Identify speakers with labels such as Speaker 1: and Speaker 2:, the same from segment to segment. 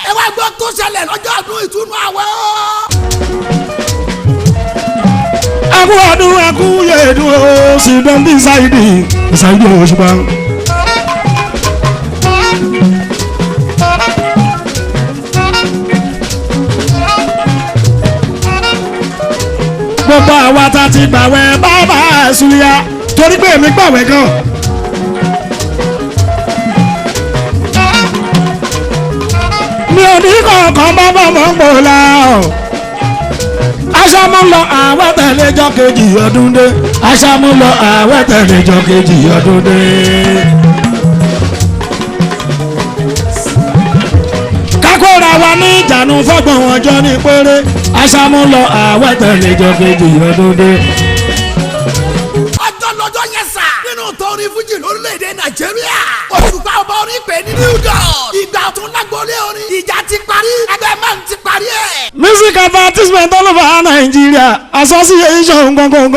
Speaker 1: ẹ wá gbọ́ tó ṣẹlẹ̀ lọ́jọ́ ọdún ìtúnú àwẹ̀ o.
Speaker 2: ẹkú ọdún ẹkú yẹ̀dùn o sì dán bí Saidi Òṣùpá. gbogbo àwa ta ti gbàwẹ̀ bàbá Suliya torí pé èmi gbàwẹ̀ gan. mi ò ní kọ̀ọ̀kan bàbá mọ̀ ń pò la ọ̀. aṣáájú lọ àwẹ̀ tẹ̀lé jọ́ kejì ọdún dé. aṣáájú lọ àwẹ̀ tẹ̀lé jọ́ kejì ọdún dé. kákóra wa ní ìjànú fọ́gbọ̀n ọjọ́ ní péré. aṣáájú lọ àwẹ̀ tẹ̀lé jọ́ kejì ọdún dé.
Speaker 1: ọjọ́ lọ́jọ́ yẹn sà. nínú torí fújì lórílẹ̀‐èdè Nàìjíríà. Òṣùpá ọba orin pè ní New Dawn. ìgbà ọ̀tún lágbólé orin. ìjà ti parí. ẹgbẹ́ máa ń ti parí ẹ̀.
Speaker 2: music advertisement all over Nigeria association gangan.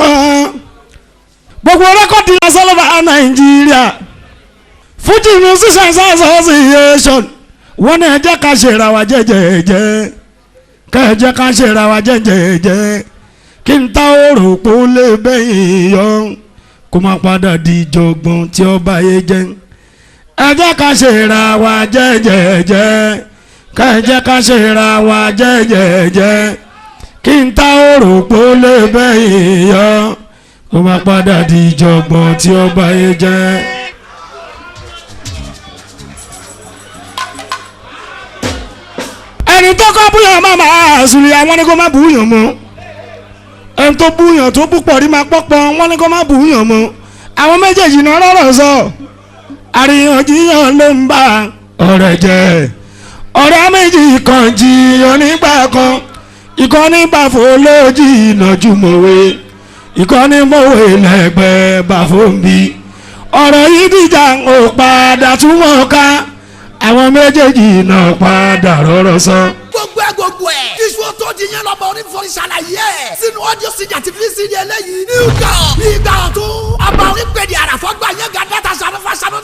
Speaker 2: gbogbo rẹ́kọ̀dì all over Nigeria. Fuji musicians association. wọ́n ní ẹ jẹ́ ká ṣèrà wá jẹ́jẹ́jẹ́. ká ẹ jẹ́ ká ṣèrà wá jẹ́jẹ́jẹ́. kí n ta òrò pé ó lè bẹ́yìn yọ. kó má padà di jọgbọ́n tí ọba yé jẹ́. ẹ jẹ́ ká ṣèrà wá jẹ́jẹ́jẹ́. ká ẹ jẹ́ ká ṣèrà wá jẹ́jẹ́jẹ́. kí n ta òrò pé ó lè bẹ́yìn yọ. kó má padà di jọgbọ́n tí ọba yé jẹ́. ẹni tó kọ́ búyàn máa máa Suliya wọ́n ní kó má búyàn mọ́. ẹni tó búyàn tó púpọ̀ rí máa pọ́pọ́ wọ́n ní kó má búyàn mọ́. àwọn méjèèjì náà rọ̀rọ̀ sọ. àríyànjiyàn ló ń bá ọ̀rẹ́ jẹ́. ọ̀rẹ́ méjì kan jiyàn nígbà kan. ìkànnì bàfò lójì ìnàjú mọ̀wé. ìkànnì mọ̀wé lẹ́gbẹ̀ẹ́ bàfò ń bí. ọ̀rọ̀ yìí dìjà ò padà túmọ̀ ká. àwọn méjèèjì náà padà rọ̀rọ̀ sọ.
Speaker 1: gbogbo ẹ̀. iṣu tó di yẹn lọ́bọ̀ orin fún ìṣàlàyé ẹ̀. sínú ọdún sídìí àti fíìsìdì eléyìí. New Dawn. ìgbà ọ̀tún. ọba orin pèdè àràfọ́gbà yẹn ga dátà sàrọ̀fà sàrọ̀.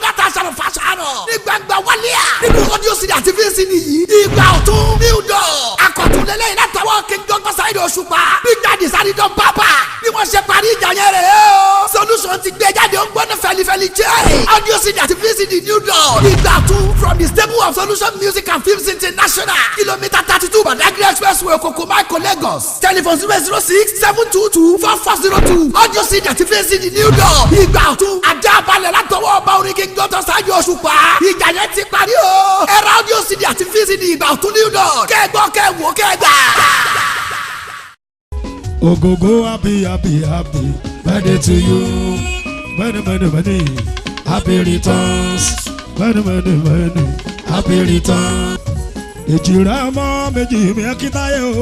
Speaker 1: ní gbàgbà wálíà. nínú ọdún sídìí àti fíìsìdì yìí. ìgbà ọ̀tún. New Dawn. akọ̀tún lélẹ́yìn látọwọ́ King Dr. Saidi Òṣùpá. Big Daddy Saridon Papa. bí wọ́n ṣe parí ìjà yẹn rẹ̀ o. Solution ti gbé jáde ó ń gbọ́dọ̀ fẹ́lifẹ́li jẹ́. ọdún sídìí àti fíìsìdì New Dawn. ìgbà ọ̀tún from the stable of Solution Music and Films International. kìlómítà 32 Badagry Expressway Okoko Maiko Lagos. telephone 006-722-4402. audio CD àti face CD New Dawn. ìgbà ọ̀tún ajá balẹ̀ látọwọ́ ọba orin King Dr. Saidi Òṣùpá. ìjà yẹn ti parí o. ẹ̀rọ audio CD àti face CD ìgbà ọ̀tún New Dawn. kẹ́gbọ́ kẹ́wò kẹ́gbà.
Speaker 2: Ogogo happy happy happy birthday to you. Many happy returns. Many happy returns. Èjìrà ọmọ méjì mi ẹ kí táyé o.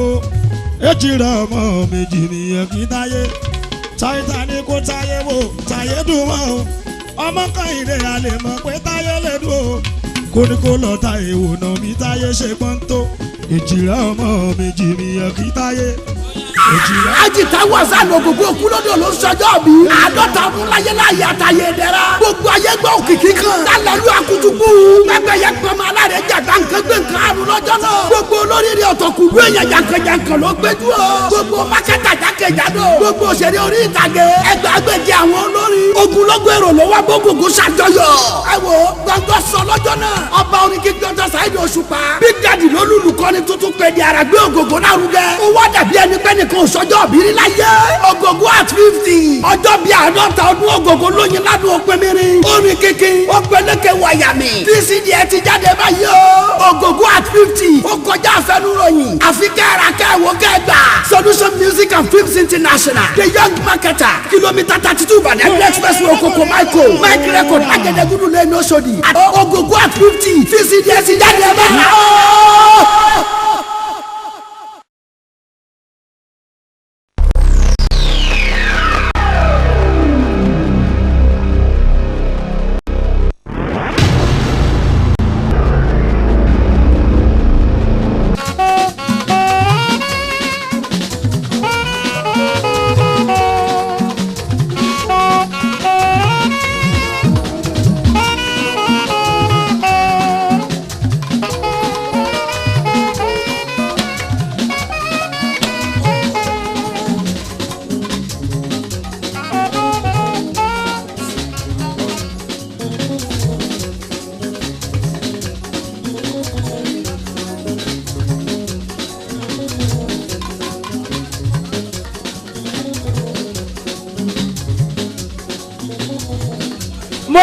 Speaker 2: Èjìrà ọmọ méjì mi ẹ kí táyé. Táyé ni kò táyé wò, táyé dùn mọ́ o. ọmọ Kẹ́hìndé a lè mọ̀ pé táyé lè dùn o. Kó ní kó lọ táyé wò náà bí táyé ṣe pọ́n tó. Èjìrà ọmọ méjì mi ẹ kí táyé.
Speaker 1: Ajita wasa no gbogbo okulodo ló sọjọ́ bí. 50 ọdún láyé láyé àtàyè dẹ̀ra. gbogbo ayé gbọ́ òkìkí kan. lálẹ́lú akutuku. pẹ́pẹ́ yẹ pẹ́mọ aláàrẹ̀ jàgbá nǹkan gbé nǹkan àrùn lọ́jọ́ náà. gbogbo olóríire ọ̀tọ̀kùlú èèyàn jankan-jankan ló gbẹdú o. gbogbo mákẹ́tà jákèjádò. gbogbo òṣèré orí ìtàgé. ẹgbàágbèje àwọn olórin. ogunlọ́gbọ̀ èrò ló wá gbogbo ṣàjọyọ̀. ẹ wo gbọ̀ngàn sọ lọ́jọ́ náà. ọba orin King Dr. Saidi Òṣùpá. Big Daddy lólùlùkọ́ni tuntun pé di àràgbé ògògó lárugẹ. ó wá dàbí ẹni pẹ́ni kan sọjọ́ òbírí láyé. Ògògó at 50. ọjọ́ bíi 50 ọdún Ògògó lóyin ládùn òpinmirin. orin kékeré ó gbẹlẹ́kẹ̀ wáyàmì. VCD ẹ ti jáde báyìí o. Ògògó at 50. ó kọjá àfẹnuròyìn. àfi kẹ́ra kẹ́wò kẹ́gbà. Solution Music and Films International. The Young Marketer. kìlómítà 32 Badagry Expressway Okoko Maiko. Mike Record Agẹdẹgúdú lẹ́nu Òṣòdì. Ògògó at 50. VCD ẹ ti jáde báyìí o.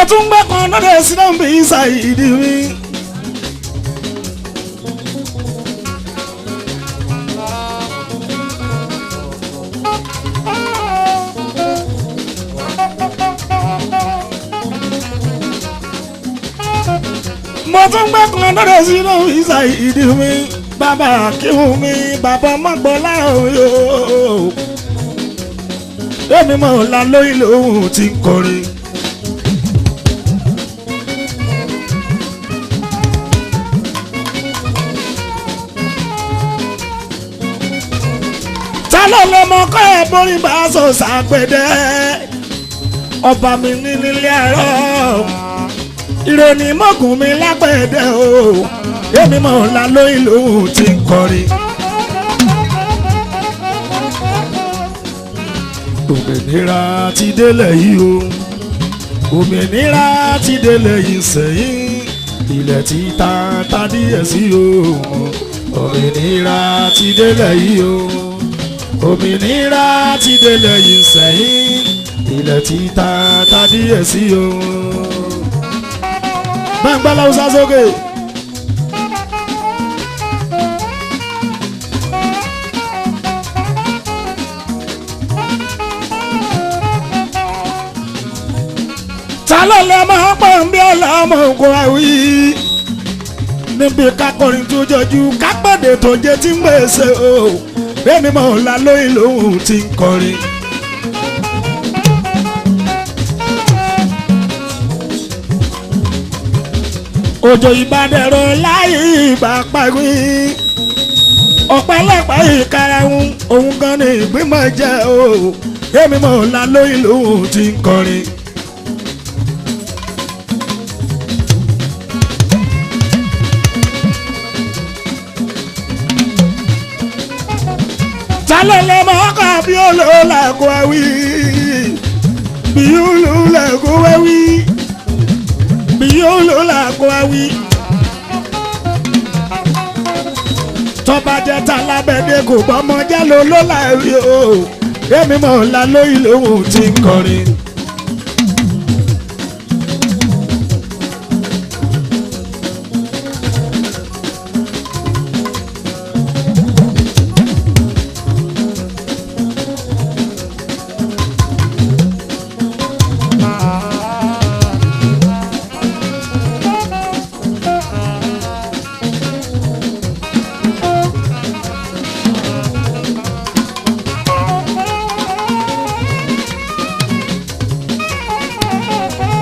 Speaker 2: tún gbẹ́ kan lọ́dẹ̀ sínú bí Saidi mi. mo tún gbẹ́ kan lọ́dẹ̀ sínú bí Saidi mi. bàbá kíhù mi bàbá mọ́gbọ́lá òyò. èmi mọ̀ ọ́la lóyún lòun ti ń kọrin. lọ́lọ́mọ kọ́ ẹ̀ borí bá sọ sàgbẹ̀dẹ́ ọba mi ní nílé ẹ̀rọ ìròyìn mọ́gùn mi lágbẹ̀dẹ́ o èmi mọ̀ ọ́la lóyún lòun ti ń kọrin. òmìnira ti délẹ̀ yìí o òmìnira ti délẹ̀ yìí sẹ́yìn ilẹ̀ ti ta díẹ̀ sí o òmìnira ti délẹ̀ yìí o òmìnira ti délẹ̀ yìí sẹ́yìn ilẹ̀ ti ta díẹ̀ sí o. gbàngbà làwùsá sókè. ta ló lè máa pọ̀ ń bí ọlọ́mọ ògùn àwí níbi kákọrin tó jọjú kápẹ́dé tó jẹ́ tí ń gbèsè o. bẹ́ẹ̀ni mo la lóyún lòun ti ń kọrin. òjò ìbàdẹ̀rọ̀ láyé ìgbà pàgbín ọ̀pẹ̀lọpẹ̀ ìkarahun òun gan ni ìgbìmọ̀ jẹ́ o. bẹ́ẹ̀ni mo la lóyún lòun ti ń kọrin. talẹ́lẹ́ mọ́ ká bí olóòlà kó wí bí olóòlà kó wí bí olóòlà kó wí. tọ́ba jẹ́ ta lábẹ́dẹ́ kò bọ́mọ jẹ́ lólóòlà rí o. èmi mọ̀ ọ́la lóyún lòun ti ń kọrin.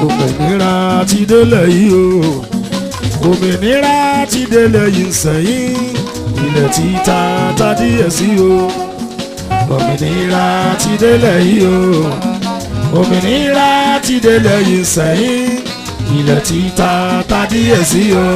Speaker 2: òmìnira ti délẹ̀ yìí o òmìnira ti délẹ̀ yìí sẹ́yìn ilẹ̀ ti ta díẹ̀ sí o. òmìnira ti délẹ̀ yìí o òmìnira ti délẹ̀ yìí sẹ́yìn ilẹ̀ ti ta díẹ̀ sí o.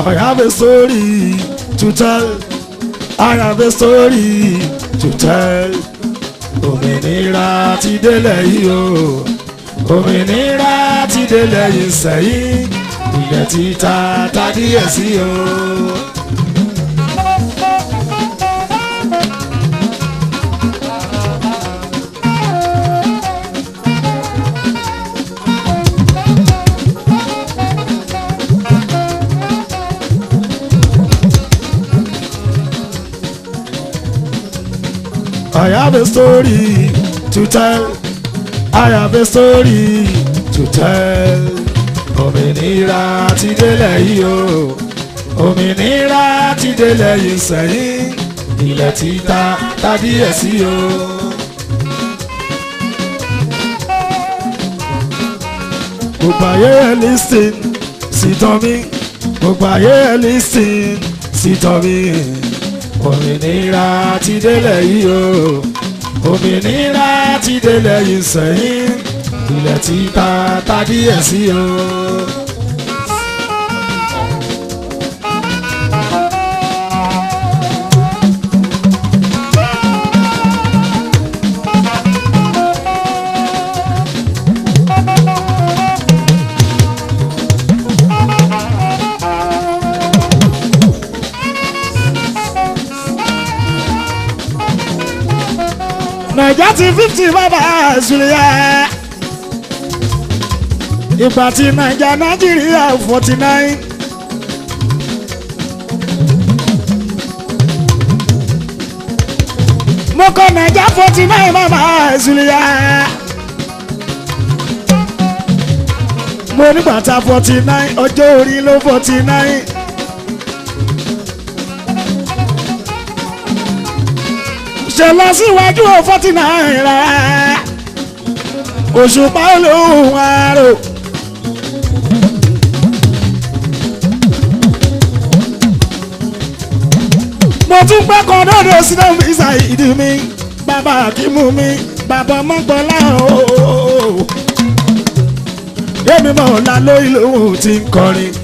Speaker 2: I have a story to tell. I have a story to tell. Òmìnira ti délẹ̀ yìí o. Òmìnira ti délẹ̀ yìí sẹ́yìn. Ilẹ̀ ti ta díẹ̀ sí o. I have a story to tell. I have a story to tell. Òmìnira ti délẹ̀ yìí o. Òmìnira ti délẹ̀ yìí sẹ́yìn. Ilẹ̀ ti ta díẹ̀ sí o. gbogbo ayé listen sí tọ́ mi gbogbo ayé listen sí tọ́ mi òmìnira ti délẹ̀ yìí o òmìnira ti délẹ̀ yìí sẹ́yìn ilẹ̀ tí ta díẹ̀ sí o. Naija ti 50 bàbá Zuliya ìgbà tí Nàìjíríà 49. mo kọ Naija 49 bàbá Zuliya mo nígbà tá 49 ọjọ́ orí ló 49. ṣe lọ síwájú ò 49 rárá Òṣùpá olóhùn àrò. mo tún pẹ́ kan lọ́dọ̀ sínú fisa ìdí mi bàbá Akímú mi bàbá Mọ́gbọ́lá ooo èmi mọ̀ ọ́lá lórí lóhùn tí ń kọrin.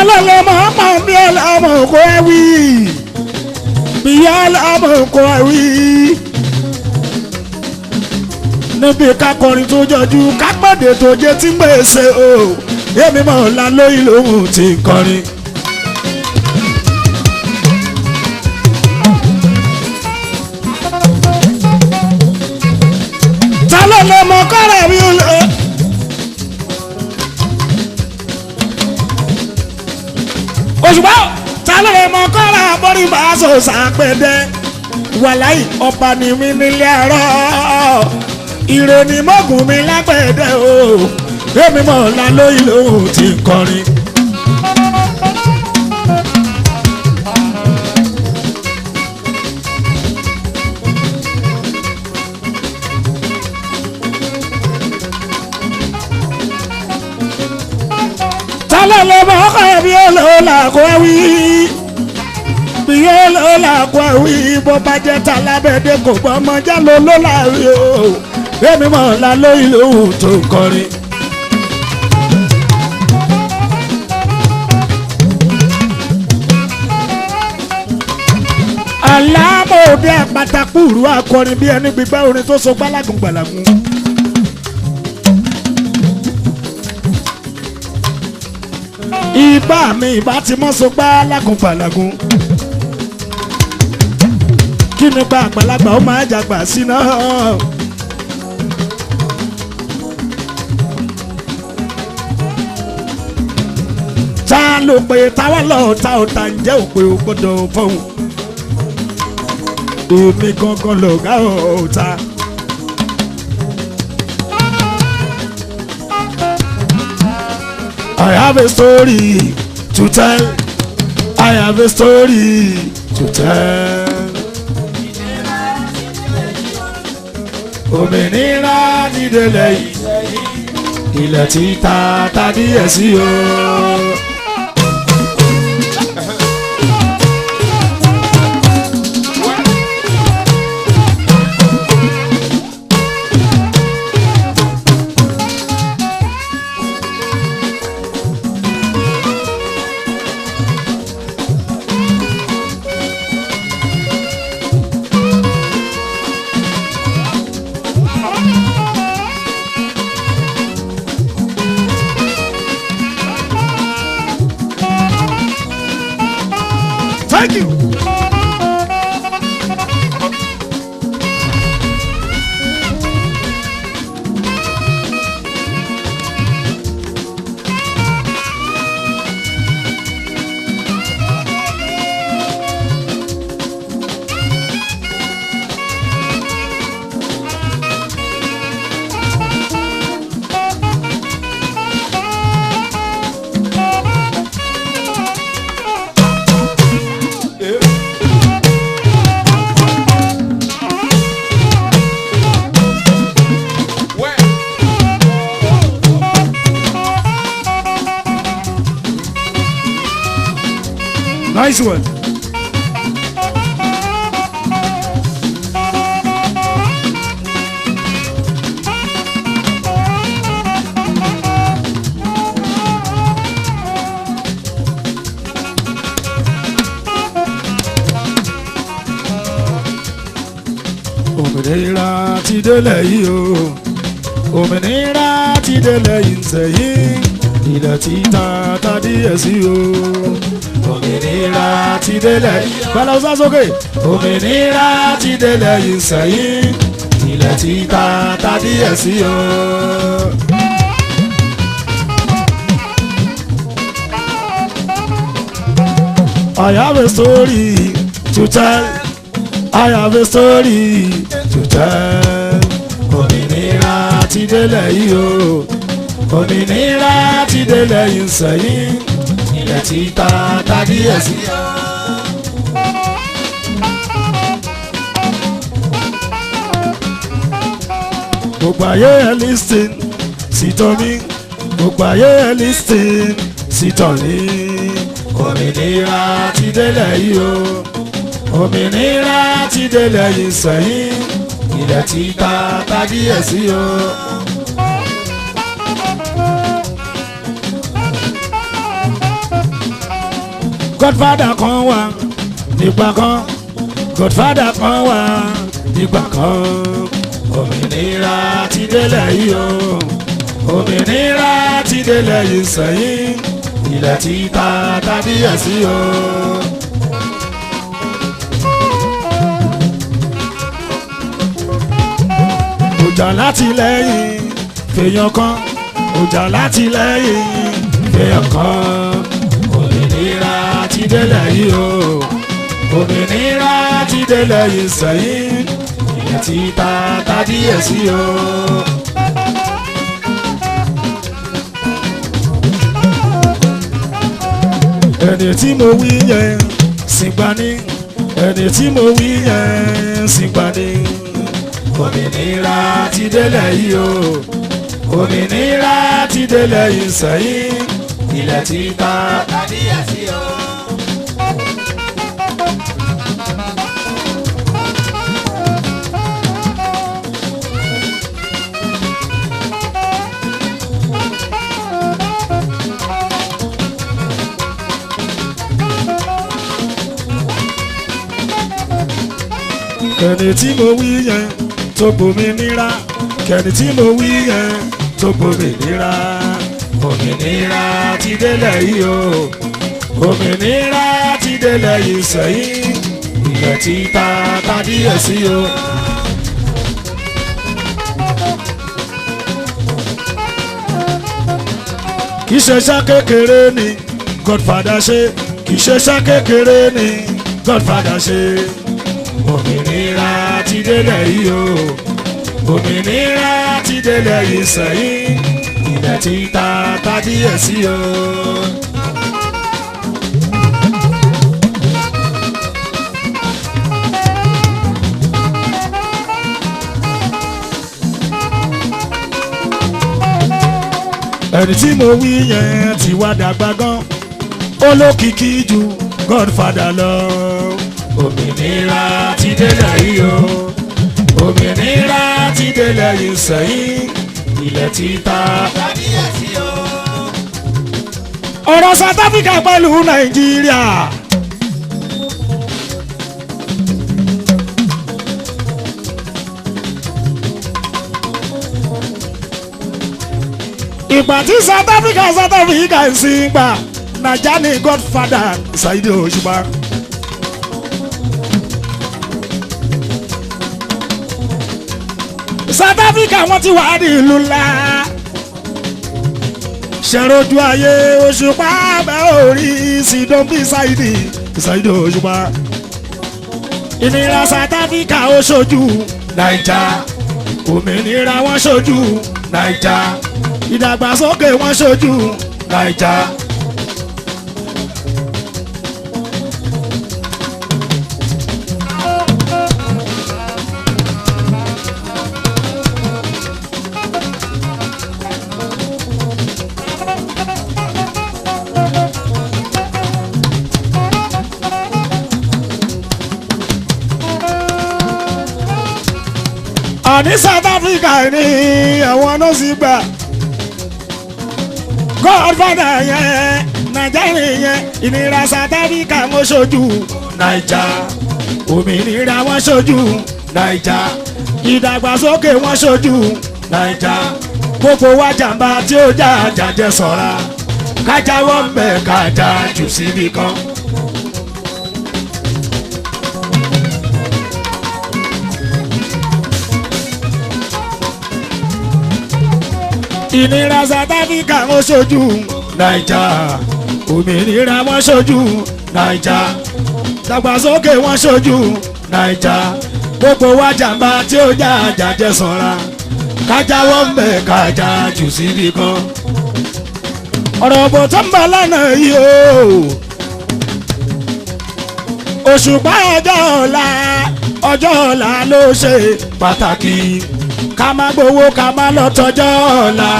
Speaker 2: lọ́lọ́mọ ọmọ bí ọlọ́mọ kò wí bí ọlọ́mọ kò wí níbi kakọrin tó jọjú kápẹ́dé tó jẹ́ tí gbèsè o èmi mọ̀ ọ́lá lóyún lòun ti kọrin. ta lọ́lọ́mọ kọ́ra mi ò lọ. Òṣùpá ta ló lè mọ kọ́ra bọ́rí bá a sọ sàpẹ̀dẹ́ wàláì ọba ni mi nílé ẹ̀rọ ire ni mọ́gùn mi lágbẹ̀dẹ́ o èmi mọ̀ ọ́lá lóyún lòun ti kọrin. lọ́lọ́ mọ́ ọkọ̀ bí olóòlà kó wí bí olóòlà kó wí bó bá jẹ́ ta lábẹ́dẹ́ kò gbọ́ ọmọ jẹ́ lólóòlà rí o èmi mọ̀ ọ́lá lóyún lòun tó kọrin. aláàmọ̀ òde àpàtàkùrù akọrin bí ẹni gbígbẹ́ orin tó so gbálágùn gbàlágùn. ìbá mi ìbá ti mọ́ so gbá lágùnfàlàgùn kí ni gba àgbàlagbà ó máa jàgbà sí náà. ta ló pe táwa lọ ta ọ̀tá ǹjẹ́ òpè ò gbọ́dọ̀ fọ́hùn èmi gangan lọ̀gá ọ̀tá. I have a story to tell. I have a story to tell. Òmìnira dídélé yìí, ilẹ̀ tí ta díẹ̀ sí o. Nice one. Òmìnira ti délẹ̀ yìí o, òmìnira ti délẹ̀ yìí sẹ́yìn, ilẹ̀ ti ta ta díẹ̀ sí o. Òmìnira ti délẹ̀ yìí, bẹ́lẹ̀ ọ̀sán sókè. Òmìnira ti délẹ̀ yìí sẹ́yìn, ilẹ̀ ti ta ta díẹ̀ sí o. I have a story to tell. I have a story to tell. Òmìnira ti délẹ̀ yìí o, òmìnira ti délẹ̀ yìí sẹ́yìn, ilẹ̀ ti ta ta díẹ̀ sí o. Gbogbo ayé ẹ listen sí tọ́mí, gbogbo ayé ẹ listen sí tọ́mí. Òmìnira ti délẹ̀ yìí o, òmìnira ti délẹ̀ yìí sẹ́yìn, ilẹ̀ ti ta ta díẹ̀ sí o. Godfather kan wà nígbà kan, Godfather kan wà nígbà kan. Òmìnira ti délẹ̀ yìí o, òmìnira ti délẹ̀ yìí sẹ́yìn, ilẹ̀ ti ta ta díẹ̀ sí o. Ọjà láti lẹ́yìn fèèyàn kan, ọjà láti lẹ́yìn fèèyàn kan. Òmìnira ti délẹ̀ yìí o, òmìnira ti délẹ̀ yìí sẹ́yìn, ilẹ̀ ti ta ta díẹ̀ sí o. Ẹni tí mo wí yẹn sìgbà ni, ẹni tí mo wí yẹn sìgbà ni. Òmìnira ti délẹ̀ yìí o, òmìnira ti délẹ̀ yìí sẹ́yìn, ilẹ̀ ti ta ta díẹ̀ sí o. Kẹ̀ni tí mo wí yẹn tó gbòmìnira, kẹ̀ni tí mo wí yẹn tó gbòmìnira. Òmìnira ti délẹ̀ yìí o, òmìnira ti délẹ̀ yìí sẹ́yìn, ilẹ̀ ti ta ta díẹ̀ sí o. Kì í ṣe iṣẹ́ kékeré ni Godfather ṣe, kì í ṣe iṣẹ́ kékeré ni Godfather ṣe. Òmìnira ti délẹ̀ yìí o, òmìnira ti délẹ̀ yìí sẹ́yìn, ilẹ̀ ti ta ta díẹ̀ sí o. Ẹni tí mo wí yẹn ti wá dàgbà gan, olókìkí ju Godfather lọ. Òmìnira ti délẹ̀ yìí o, òmìnira ti délẹ̀ yìí sẹ́yìn, ilẹ̀ ti ta ta díẹ̀ sí o. Ọ̀rọ̀ South Africa pẹ̀lú Nàìjíríà. Ìgbà tí South Africa ń sin gbà, Naija ni Godfather Saheed Òṣùpá. South Africa wọ́n ti wà ní ìlú ńlá. Ṣẹ̀rọ̀jú ayé Òṣùpá bẹ́ orí Sidombi Saheed Òṣùpá. Ìnira South Africa ó ṣojú Naija, òmìnira wọ́n ṣojú Naija, ìdàgbàsókè wọ́n ṣojú Naija. àní South Africa ní àwọn náà sì gbà Godfather yẹn Nàìjíríà yẹn ìnira South Africa wọn ṣojú Naija òmìnira wọn ṣojú Naija ìdàgbàsókè wọn ṣojú Naija gbogbo wa jàmbá tí ó jà jàjẹ ṣọ́ra kájà wọn bẹ kájà jù síbi kan. ìnira South Africa wọn ṣojú Naija òmìnira wọn ṣojú Naija dàgbàsókè wọn ṣojú Naija gbogbo wa jàmbá tí ó jà jàjẹ ṣọ́ra kájà wọn bẹ kájà jù síbi kan. ọ̀rọ̀ bò tó ń bọ̀ lánàá yìí o òṣùpá ọjọ́ ọ̀la ló ṣe pàtàkì ká má gbowó ká má lọ tọjọ́ ọ̀la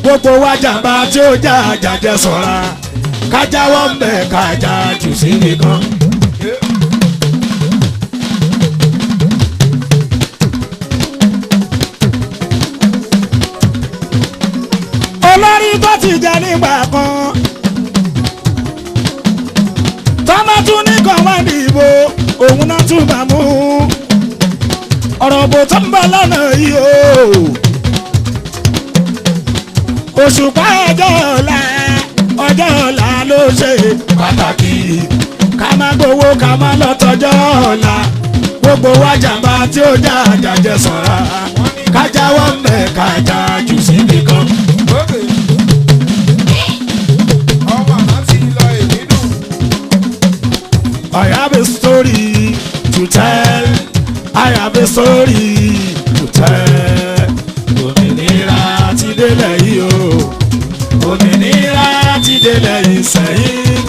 Speaker 2: gbogbo wa jàmbá tí ó jà jàjẹ ṣọ́ra kájà wọn bẹ kájà jù síbi kan. olórí tó ti jẹ nígbà kan tọ́mọ tún ní kan wá dìbò òun náà tún bá mú ọ̀rọ̀ bò tó ń bọ̀ lọ́nà yìí o òṣùpá ọjọ́ ọ̀la ló ṣe pàtàkì ká má gbowó ká má lọ tọjọ́ ọ̀la gbogbo wa jàmbá tí ó jà jàjẹ ṣọ́ra kájà wọn bẹ kájà jù síbi kan. I have a story to tell. I have a story to tell. Òmìnira ti délẹ̀ yìí o. Òmìnira ti délẹ̀ yìí sẹ́yìn.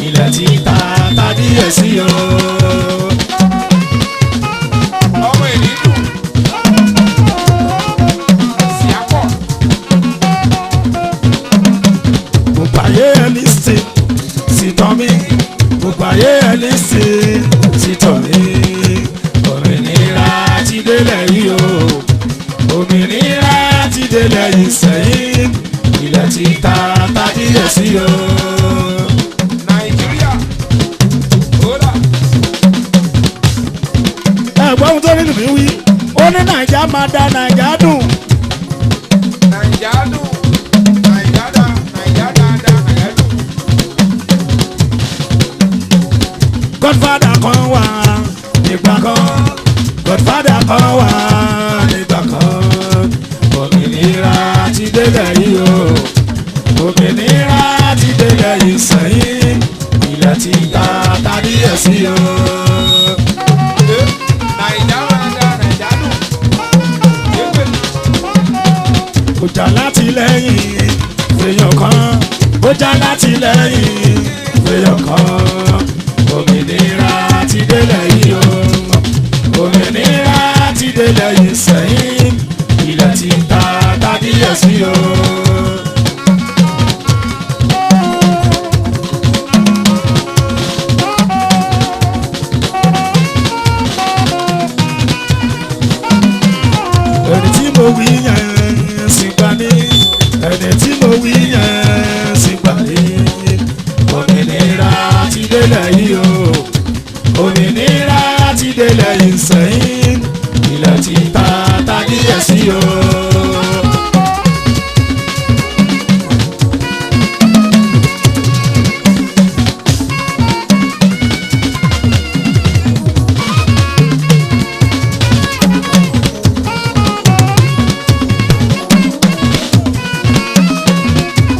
Speaker 2: Ilẹ̀ ti ta tàbí ẹ̀sí o.
Speaker 3: ọmọ ìnílù sí àpọ̀.
Speaker 2: Gbogbo ayé ẹni sì tán mi. Gbogbo ayé ẹni sì tán mi. Òmìnira ti délẹ̀ yìí o. Òmìnira ti délẹ̀ yìí sẹ́yìn. Ilẹ̀ ti ta tàbí ẹ̀sí o.
Speaker 3: Nàìjíríà kódà
Speaker 2: Ẹ̀gbọ́n ohun tó nínú mi wí ó ní Nàìjà máa da Nàìjà dùn.
Speaker 3: Nàìjà dùn Nàìjà dá Nàìjà dáadáa Nàìjà dùn.
Speaker 2: Godfather kan wà nígbà kan Godfather kan wà nígbà kan òmìnira ti délẹ̀ yìí o òmìnira ti délẹ̀ yìí sẹ́yìn ilẹ̀ ti ta tàbí ẹ̀sí o.
Speaker 3: Nàìjà máa dá Nàìjà dùn. Ewé
Speaker 2: Ó jà láti lẹ́yìn fèèyàn kan ó jà láti lẹ́yìn fèèyàn kan òmìnira ti délẹ̀ yìí o òmìnira ti délẹ̀ yìí sẹ́yìn ilẹ̀ ti ta tàbí ẹ̀sí o. ẹni tí mo wí yẹn sì gbà ní ẹni tí mo wí yẹn sì gbà ní òmìnira ti délẹ̀ yìí o òmìnira ti délẹ̀ yìí sẹ́yìn ilẹ̀ ti ta tàbí ẹ̀sí o.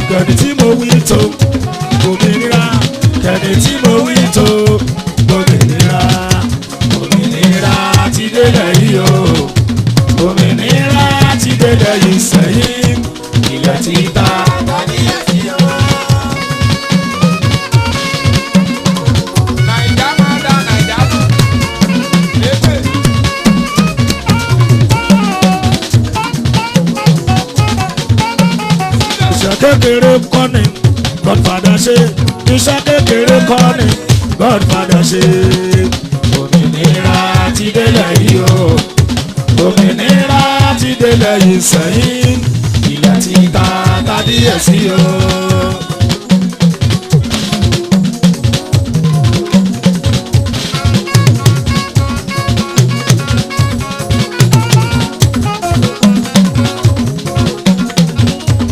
Speaker 2: Kẹ̀dí tí mo wí tó òmìnira kẹ̀dí tí mo wí tó òmìnira òmìnira ti délẹ̀ yìí o òmìnira ti délẹ̀ yìí sẹ́yìn ilẹ̀ ti ta tàbí ẹ̀sí o.
Speaker 3: Nàìjà máa dá Nàìjà dùn. Ewé
Speaker 2: Iṣẹ́ kékeré kọ́ ni Godfather ṣe iṣẹ́ kékeré kọ́ ni Godfather ṣe òmìnira ti délẹ̀ yìí o òmìnira délẹ̀ yìí sẹ́yìn ilẹ̀ ti ta tádìyẹ sí o.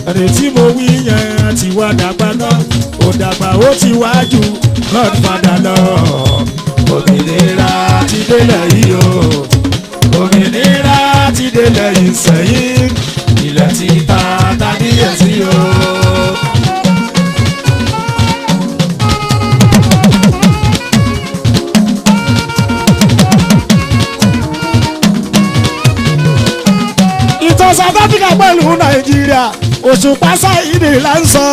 Speaker 2: ẹni tí mo wí yẹn ti wá dàgbà náà ó dàgbà ó ti wá ju godfather lọ. òmìnira ti délẹ̀ yìí o òmìnira ti délẹ̀ yìí sẹ́yìn ilẹ̀ ti ta tádìyẹ sí o. ìtàn South Africa pẹ̀lú Nàìjíríà Òṣùpá Sáyídì là ń sọ.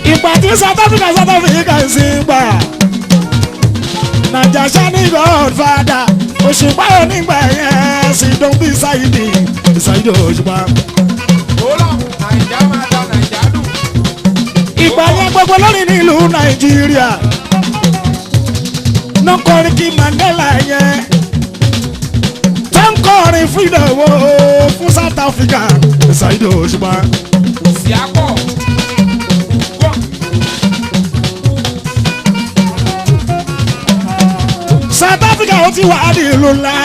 Speaker 2: ìgbà tí South Africa ń sin gbà Naija Shani godfather Òṣùpá onígbà yẹn sì dùn bí Sáyídì Òṣùpá.
Speaker 3: Naija máa da Naija dùn.
Speaker 2: ìgbà yẹn gbogbo lórí nílùú Nàìjíríà náà kọrin kí Mandela yẹn tó ń kọrin freedom wo fún South Africa Sáyídì Òṣùpá.
Speaker 3: Síapọ̀.
Speaker 2: South Africa ó ti wà á di ìlú ńlá.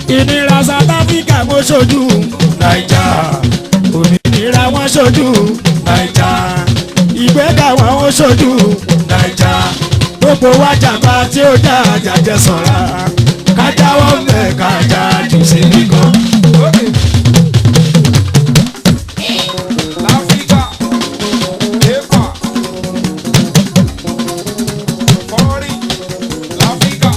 Speaker 2: ìnira South Africa mo ṣojú Naija òmìnira wọn ṣojú Naija ìgbéga wọn ó ṣojú Naija gbogbo wa jàmbá tí ó já àjàjẹ sọ̀ra kájáwọ́ mẹ́ kájà jù sí nìkan.
Speaker 3: Láfíríkà, Éfà, Kọ́rí, Láfíríkà.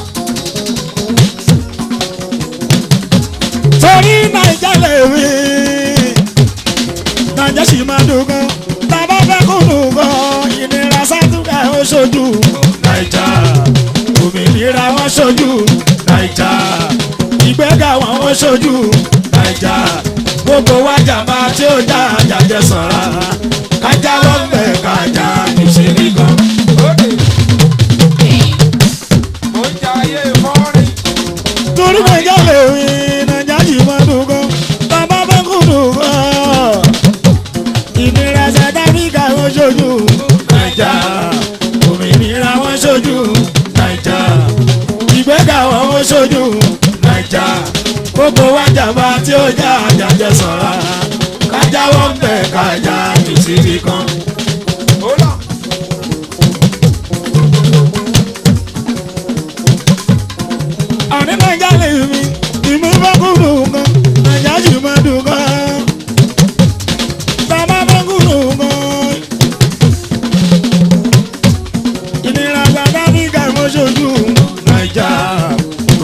Speaker 2: torí Naija lè wí Naija sì máa dùn gan bàbá fẹ́ kó dùn gan ìnira sátúkà ó ṣojú Naija òmìnira wọn ṣojú Naija ìgbéga wọn ó ṣojú Naija gbogbo wa jàmbá tí ó já àjàjẹ sọ̀ra kájà wọ́n bẹ̀ kájà ìṣèlú gan.
Speaker 3: Mo ń jayé Kọ́rí.
Speaker 2: torí Naija lè wí Naija sì máa dùn gan bàbá fẹ́ kó dùn gan ìnira South Africa wọn ṣojú Naija òmìnira wọn ṣojú Naija ìgbéga wọn ṣojú Naija gbogbo wa jàmbá tí ó já àjàjẹ sọ̀ra kájà wọ́n bẹ̀ kájà jù síbi kan.
Speaker 3: Hola.
Speaker 2: àní Naija lè mi ìmú bá kú dùn gan Naija sì máa dùn gan bàbá bá kú dùn gan ìnira South Africa wọn ṣojú Naija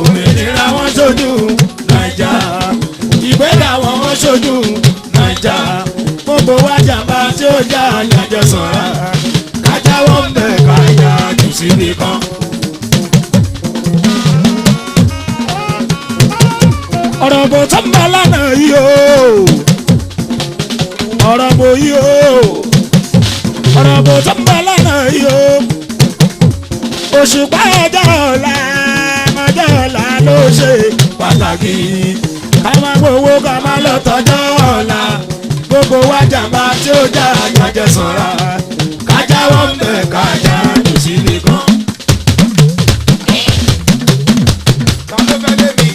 Speaker 2: òmìnira wọn ṣojú Naija ìgbéga wọn ṣojú Naija gbogbo wa jàmbá tí ó já àjàjẹ sọ̀ra kájà wọ́n bẹ̀ kájà jù síbi kan. ọ̀rọ̀ bò tó ń bọ̀ lánàá yìí o ọ̀rọ̀ bò yìí o ọ̀rọ̀ bò tó ń bọ̀ lánàá yìí o Òṣùpá ọjọ́ ọ̀la ló ṣe pàtàkì ká má gbowó ká má lọ tọjọ́ ọ̀la gbogbo wa jàmbá tí ó já àjàjẹ sọ̀ra kájà wọ́n bẹ̀ kájà jù síbi kan.
Speaker 3: Ta ló fẹ́ lé mi?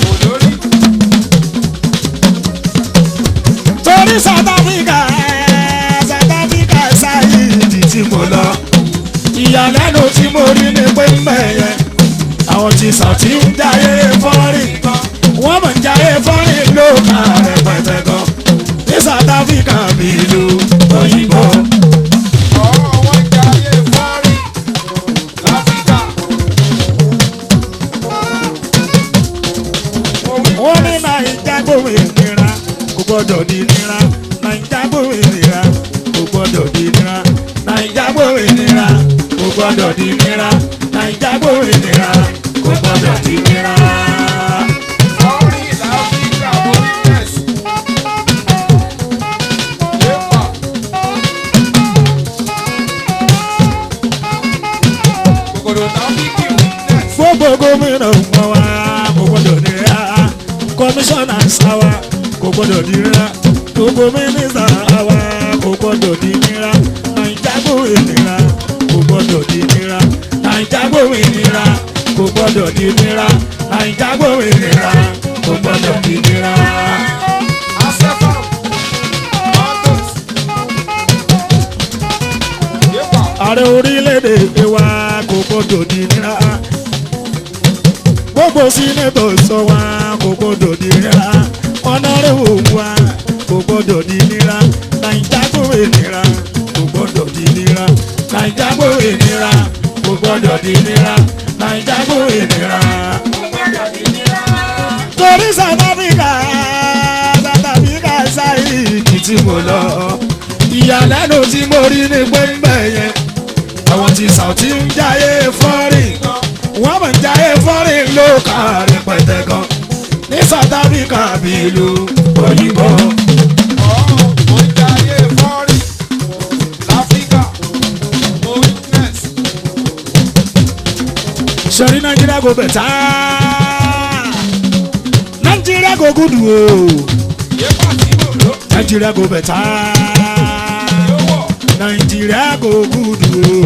Speaker 3: Olórí.
Speaker 2: torí South Africa Sáyídì tí mo lọ ìyàlẹ́nu tí mo rí ni pé mẹ́yẹ àwọn tí Saoty ń jayé fọ́nrín gan wọ́n mọ̀ ń jayé fọ́nrín ló ká rẹpẹtẹ gan ní South Africa bí ìlú òyìnbó.
Speaker 3: Wọ́n ń jayé Kọ́rí. Láfíríkà.
Speaker 2: wọ́n ní Naija gbòòrò ìnira kò gbọ́dọ̀ ní ìnira Naija Naija gbòmìnira kò gbọ́dọ̀ di nira. Naija gbòmìnira kò gbọ́dọ̀ di nira. Naija gbòmìnira kò gbọ́dọ̀ di nira.
Speaker 3: Orí l'Áfíríkà witness. Yépa. Kòkòrò Táfíkì witness.
Speaker 2: Gbogbo gómìnà mọ̀ wá kò gbọ́dọ̀ nira. Kọmíṣánná sáwà kò gbọ́dọ̀ di nira. Gbogbo mínísítà àwa kò gbọ́dọ̀ di nira. Naija gbòmìnira kò gbọ́dọ̀ di nira. Naija gbòmìnira kò gbọ́dọ̀ di nira. Naija gbòmìnira kò gbọ́dọ̀ di nira.
Speaker 3: Asefam. Mantos. Yépa.
Speaker 2: Ààrẹ orílẹ̀-èdè wa kò gbọ́dọ̀ di nira. Gbogbo sínétọ̀ sọ wa kò gbọ́dọ̀ di nira. Ọ̀nàrẹ́wò wa kò gbọ́dọ̀ di nira. Naija gbòmìnira kò gbọ́dọ̀ di nira. Naija gbòmìnira kò gbọ́dọ̀ di nira. Naija gbòmìnira. Torí South Africa sáyìí tí mo lọ. Ìyàlẹ́nu tí mo rí ní pẹ́ńpẹ́ yẹn. Àwọn tí Saudi ń jáyé fọ́rìn. Wọ́n mọ̀ ń jáyé fọ́rìn ló kárí pẹ̀tẹ́ gan. Ní South Africa bí ìlú òyìnbó.
Speaker 3: Mo ń jayé fọ́rí l'Áfíríkà witness.
Speaker 2: Sori Nigeria go better. Nigeria go good o.
Speaker 3: Yépa tí mo lò.
Speaker 2: Nigeria go better.
Speaker 3: Yówọ̀.
Speaker 2: Nigeria go good o.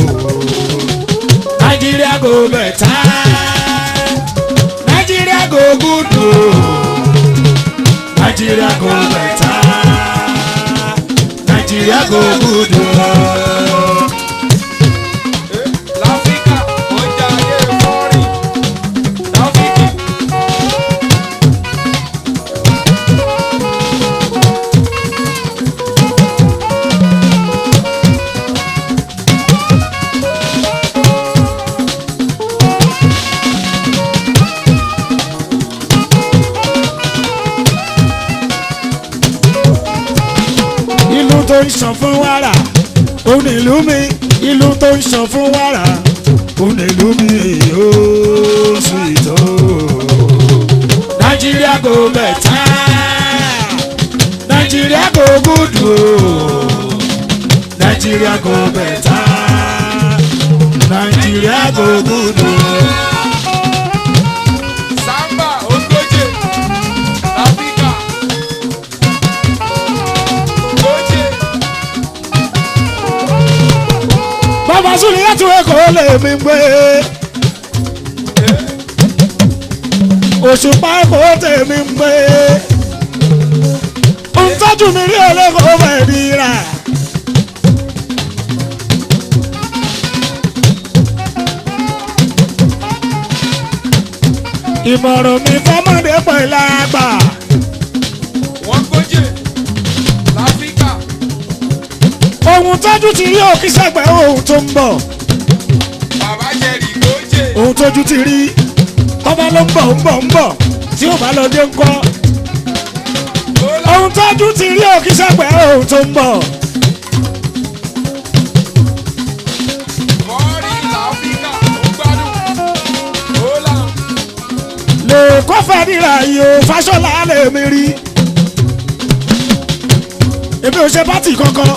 Speaker 2: Nigeria go better. Nigeria go good o. Nigeria go better. Nigeria go good o.
Speaker 3: L'Áfíríkà mo ń jayé fọ́rí Táfíkì.
Speaker 2: Ìlú tó ń ṣàn fún wàrà òun ìlú mi. Ìlú tó ń ṣàn fún wàrà òun ìlú mi yóò sùn ìtò. Nigeria go better. Nigeria go good o. Nigeria go better. Nigeria go good o.
Speaker 3: Samba Ogoje l'Áfíríkà. Ogoje.
Speaker 2: Bàbá Súlì láti Èkó lè mi gbé. Òṣùpá Èkó tèmi ń gbé. Ń tọ́jú mi rí olóko mẹ́rìíra. Ìmọ̀ràn mi fọ́mọdé pẹ̀lú àgbà.
Speaker 3: Wọ́n Goje l'Áfíríkà.
Speaker 2: Ohun tójú ti rí òkè sẹ́gbẹ̀ ohun tó ń bọ̀.
Speaker 3: Bàbá Jerry Goje.
Speaker 2: Ohun tójú ti rí tọ́ba ló ń bọ̀ tí ó bá lọ dé ńkọ́. Ohun tójú ti rí òkè sẹ́gbẹ̀ ohun tó ń bọ̀.
Speaker 3: Fọ́rí l'Áfíríkà ó gbádùn. Hola.
Speaker 2: Lè kó fàdíra yìí o Fáṣọlá lè mi rí. Èmi ò ṣe pátì kankan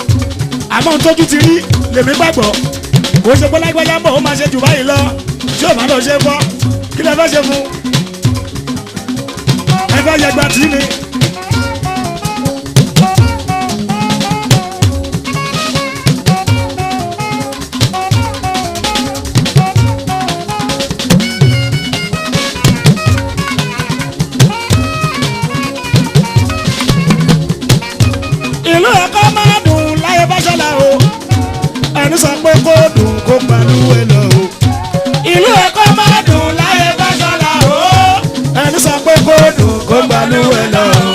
Speaker 2: àmọ́ ohun tójú ti rí lèmi gbàgbọ́. Kò ṣe pé lágbájá ń bọ̀ ó máa ṣe jù báyìí lọ tí ò bá lọ ṣe fọ́ kí lè fẹ́ ṣe fún. Ẹ fẹ́ yẹ gba tì í ni. Ìlú Èkó máa dùn láyé Fáṣọlá o. Ẹni sọ pé kó dùn kó balùwẹ̀ lọ o. Ìlú Èkó máa dùn láyé Fáṣọlá o. Ẹni sọ pé kó dùn kó balùwẹ̀ lọ o.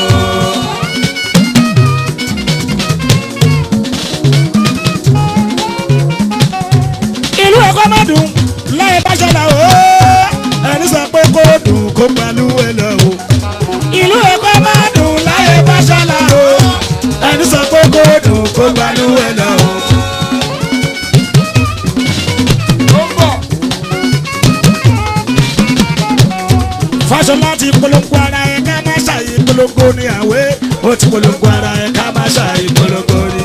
Speaker 2: Ìlú Èkó máa dùn láyé Fáṣọlá o. Ẹni sọ pé kó dùn kó balùwẹ̀ lọ o. Ìlú Èkó máa dùn láyé Fáṣọlá o. Ẹni sọ pé kó kó gbalúwẹ̀ lọ.
Speaker 3: ó ń bọ̀.
Speaker 2: Fáṣọlá ti polongo ara ẹ̀ ká má ṣàyè polongo ní àwẹ̀ ó ti polongo ara ẹ̀ ká má ṣàyè polongo ní.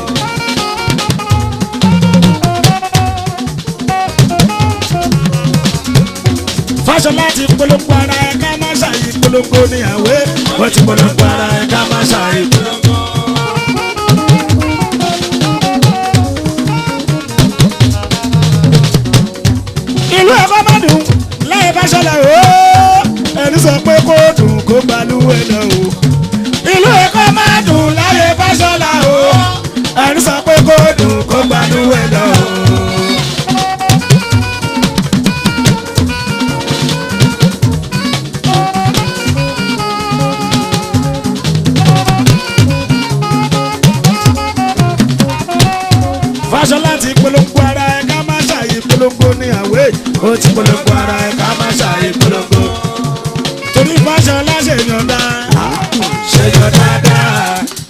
Speaker 2: Fáṣọlá ti polongo ara ẹ̀ ká má ṣàyè polongo ní àwẹ̀ ó ti polongo ara ẹ̀ ká má ṣàyè polongo. Ìlú ẹ̀kọ́ má dùn lẹ́yìn Fáṣọlá ooo ẹni sọ pé kó dùn kó gbalúwẹ̀ lọ o. Ìlú ẹ̀kọ́ má dùn láyé Fáṣọlá ooo ẹni sọ pé kó dùn kó gbalúwẹ̀ lọ o. Fáṣọlá ti polongo ara ẹ̀ ká má ṣàyè polongo ní àwẹ̀ ó ti polongo ara ẹ̀ ká má ṣàyè polongo. Torí Fáṣọlá ṣèyàn dáadáa ṣèyàn dáadáa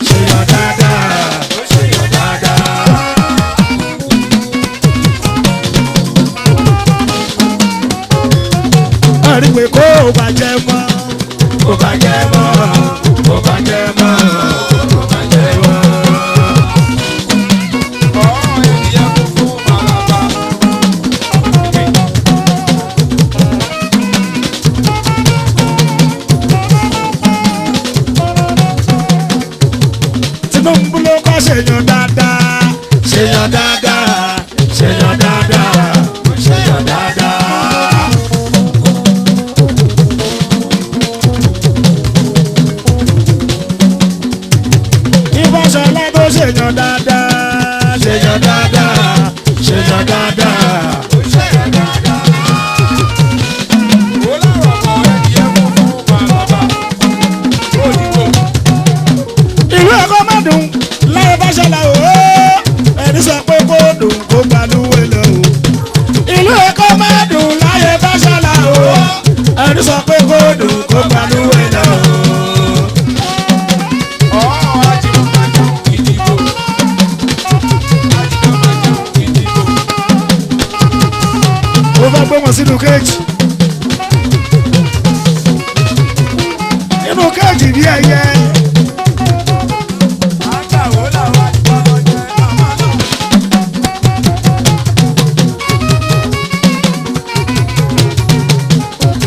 Speaker 2: ṣèyàn dáadáa ó ṣèyàn dáadáa. Àrí pé kó o bàjẹ́ mọ́ o bàjẹ́ mọ́ o bàjẹ́ mọ́ o bàjẹ́ mọ́. Tinubu ló kọ́ ṣèyàn dáadáa ṣèyàn dáadáa ṣèyàn dáadáa ṣèyàn dáadáa. Ìfọ̀ṣọlá tó ṣèyàn dáadáa ṣèyàn dáadáa ṣèyàn dáadáa. Ìlú ẹ̀kọ́ má dùn láyé Fáṣọlá ooo ẹni sọ pé kó dùn kó gbalúwẹ̀ lọ o. Ìlú ẹ̀kọ́ má dùn láyé Fáṣọlá ooo ẹni sọ pé kó dùn kó gbalúwẹ̀ lọ o. Mo fẹ́ gbé wọn sínú kéèjì. Inú kéèjì bí ẹyẹ.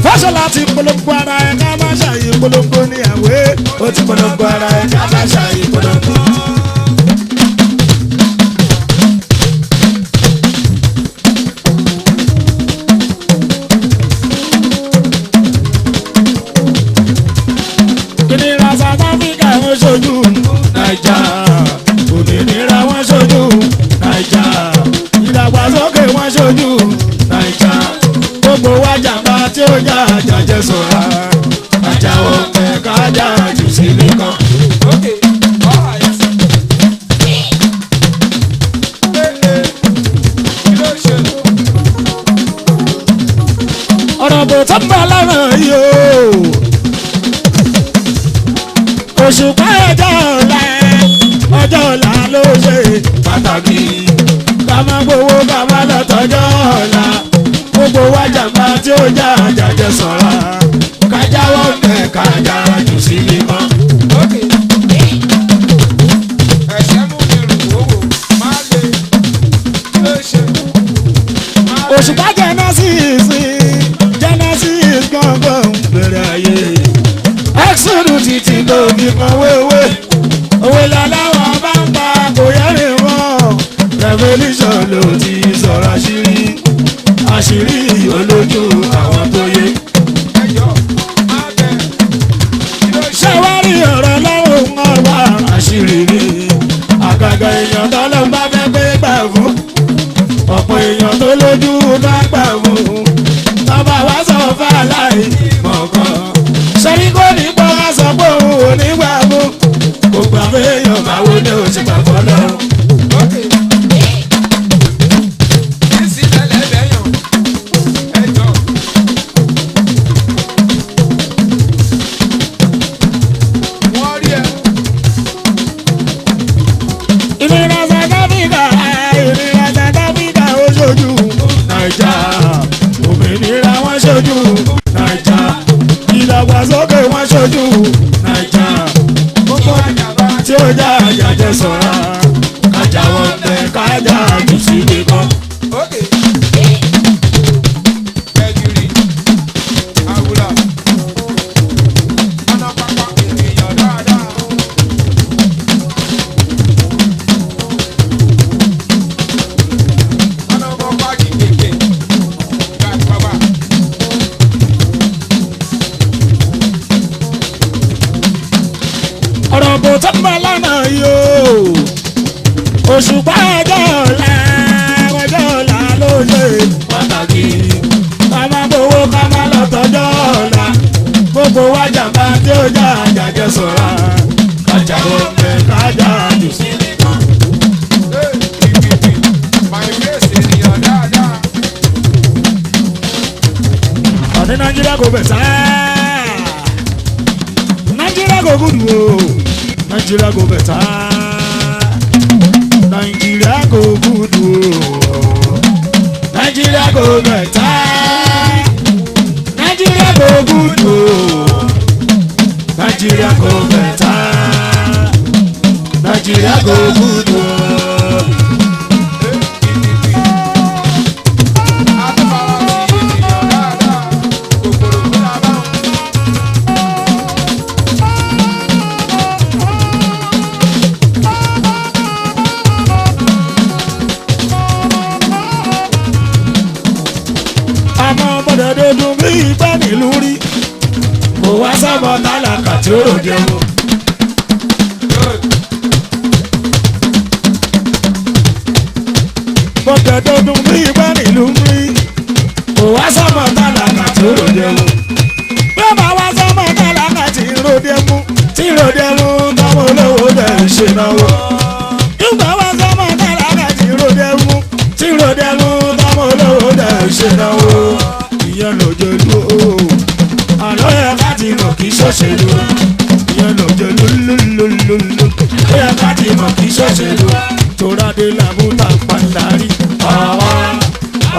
Speaker 2: Fáṣọlá ti polongo ara ẹ̀ ká má ṣàyè polongo ní àwẹ̀ ó ti polongo ara ẹ̀ ká má ṣàyè polongo. Ìnira South Africa wọ́n ṣojú Naija òmìnira wọ́n ṣojú Naija ìdàgbàsókè wọ́n ṣojú Naija gbogbo wa jàmbá tí ó jà jàjẹ sọ̀ra àjàwọ̀ ẹ̀ka jà jù sí nìkan. Ọ̀rọ̀ bò tó ń bọ̀ lọ́rọ̀ yìí o Òṣùpá ọjọ́ ọ̀la ló ṣe pàtàkì ká má gbowó ká má lọ tọ́jọ́ ọ̀la gbogbo wa jàmbá tí ó jà jàjẹ sọ̀ra kájáwọ́ mẹ́ kájà jù sí mímọ́. Òṣùpá Genesis gbọ̀ngàn bẹ̀rẹ̀ ayé Exodus títí lómi kan wéwé òwe làláwọ̀ bá ń pa kò yẹ́rìn wọ́n Revolution ló ti sọ̀rọ̀ àṣírí olójú àwọn tó yé. Ṣé ọ̀rọ̀ lọ́wọ́ wọn wá àṣírí ni àgàgà èèyàn tó lọ bá fẹ́ pé gbà fún ọ̀pọ̀ èèyàn tó lójú bá gbà fún tọ́ba wá sọ fáláì mọ̀ọ́kàn ṣẹ́ni kò ní gbọ́ wá sọ pé òun ò ní gbà fún kò gbà pé èèyàn báwo ni ó ti gbà fọ́ lọ́rùn. Ìnira ṣojú naija ìdàgbàsókè wọn ṣojú naija gbogbo tí ó já àjàjẹ sọ̀ra kájà wọn bẹ kájà jù sí nìkan.
Speaker 3: Okay. Ẹ̀jìrì, àwùlà, anápápá ènìyàn dáadáa. Anápápá kìkìkì, gàgbàgbà.
Speaker 2: ọ̀rọ̀ bò tó ń bọ̀ lọ́nà yìí o òṣùpá ọjọ́ ọ̀la ló ṣe pàtàkì ká má gbowó ká má lọ tọjọ́ ọ̀la gbogbo wa jàmbá tí ó já àjàjẹ sọ̀ra kájà ọ̀pẹ kájà jù sí nìkan.
Speaker 3: Kìkìkì, my face ènìyàn dáadáa.
Speaker 2: ọ̀ní nàìjíríà kò bẹ̀ sáà nàìjíríà kò gùdù o nàìjíríà kò bẹ̀ sáà nàìjíríà kò gùdù o nàìjíríà kò bẹ̀ sáà nàìjíríà kò gùdù o nàìjíríà kò bẹ̀ sáà nàìjíríà kò gùdù o. dúdú bí ìgbẹ́ nílùú rí kò wá sábọ̀ tálákà tí ó ròde o. bọ́dẹ̀ dúdú bí ìgbẹ́ nílùú rí kò wá sábọ̀ tálákà tí ó ròde o. bí ó bá wá sábọ̀ tálákà tí ń ròde mú tọ́mọ olówó dẹ̀ ń ṣe náwó. yóò wá sábọ̀ tálákà tí ń ròde mú tọ́mọ olówó dẹ̀ ń ṣe náwó. ìyẹn lòjòlú o àlọ́ yẹ ká ti mọ̀ kí ṣọ́ṣèlú ìyẹn lòjòlú lólólólóló ó yẹ ká ti mọ̀ kí ṣọ́ṣèlú tòrádé làbúta pàǹdarí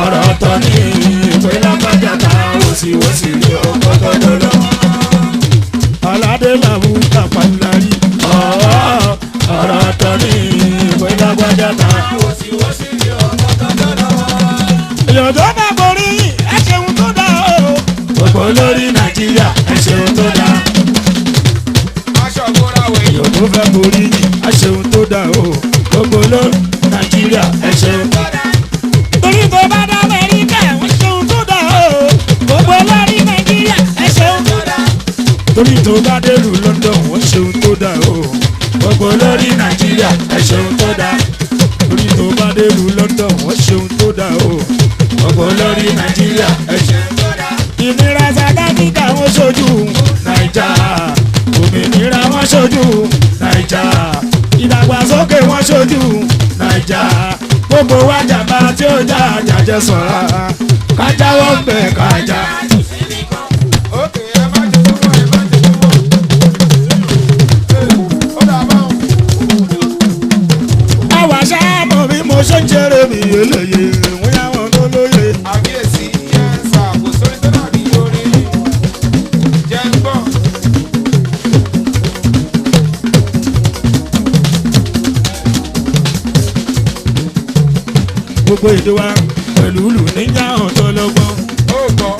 Speaker 2: ọ̀rọ̀ ọ̀tọ̀ ní ìpè lágbájá ta wòsíwòsí rí ọkọ̀ tọ́jọ́ lọ. aládé làbúta pàǹdarí ọ̀rọ̀ ọ̀tọ̀ ní ìpè lágbájá ta wòsíwòsí rí ọkọ̀ tọ́jọ́ lọ. èèyàn tó bá borí ẹ ṣeun tó dá o. gbogbo lórí nàìjíríà ẹ ṣeun tó dá.
Speaker 3: aṣọ ìbora wẹ̀ yìí.
Speaker 2: èèyàn tó fẹ́ borí ẹ ṣeun tó dá o. gbogbo lórí nàìjíríà ẹ ṣeun tó dá. torí tó bá dá amẹ́ríkà wọ́n ṣeun tó dá o. gbogbo lórí nàìjíríà ẹ ṣeun tó dá. torí tó bá délùú london wọ́n ṣeun tó dá o. gbogbo lórí nàìjíríà ẹ ṣeun tó dá. torí tó bá délùú london wọ́n ṣeun tó dá o. gbogbo lórí nàìjíríà ẹ ṣeun tó dá. ìnira south africa wọ́n ṣojú naija òmìnira wọ́n ṣojú naija ìdàgbàsókè wọ́n ṣojú naija gbogbo wa jàmbá tí ó já àjàjẹ sọ̀ra kájà wọ́n bẹ̀ kájà.
Speaker 3: Ókè ẹ má jẹ tó wọ̀ ẹ má jẹ tó wọ̀. Ó dà bá wọn.
Speaker 2: àwa ṣáàmù bí mo ṣe ń jẹrẹ mi eléyè wọ́n yá wọn tó lóye.
Speaker 3: Àkíyèsí yẹn sà kò sórí tó dàbí orin. Jẹ́ ń bọ̀.
Speaker 2: gbogbo èdè wa pẹ̀lú ìlú níjà ọ̀tọ̀ lọ́gbọ́n.
Speaker 3: Ó gbọ́.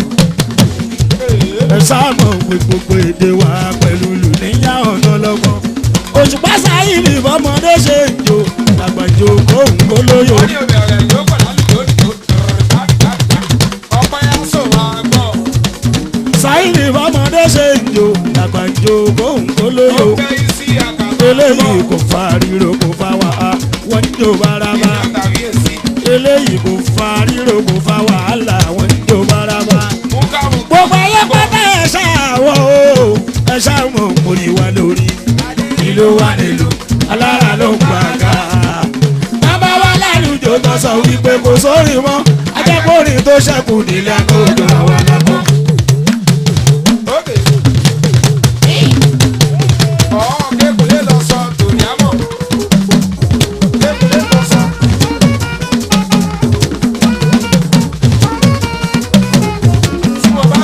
Speaker 2: ẹ sáàmù pé gbogbo èdè wa pẹ̀lú ìlú níjà ọ̀tọ̀ lọ́gbọ́n. òṣùpá sáyìn ní bọ́mọdé ṣe ń jò àgbàjò kóhùn kó lóyò.
Speaker 3: Wọ́n ní obìnrin yóò pọ̀ lálùjọ òdìjọ́ ọ̀pẹ́ aṣọ wa gbọ́.
Speaker 2: sáyìn ní bọ́mọdé ṣe ń jò àgbàjò kóhùn kó lóyò.
Speaker 3: Ọ̀pẹ́ isi àkàtà.
Speaker 2: eléyìí kò fa ríro kò fa wàhálà wọ́n ń jò bárabá.
Speaker 3: Àkàbíyèsí.
Speaker 2: eléyìí kò fa ríro kò fa wàhálà wọ́n ń jò bárabá.
Speaker 3: Múkàmù.
Speaker 2: gbogbo ayé pátá ẹ ṣàwọ̀ o ẹ ṣàmọ̀ mórí wa lórí ìlú wa nílùú alára ló ń gbàgà. bàbá wa lálùjọ tó sọ wípé kò sórí mọ́ ajẹ́kùnrin tó ṣẹ́kù nílẹ̀ àkójọ àwọn alákọ̀.
Speaker 3: Ókè. Kékulé lọ sọ tòní àmọ̀. Kékulé lọ sọ. Tí mo bá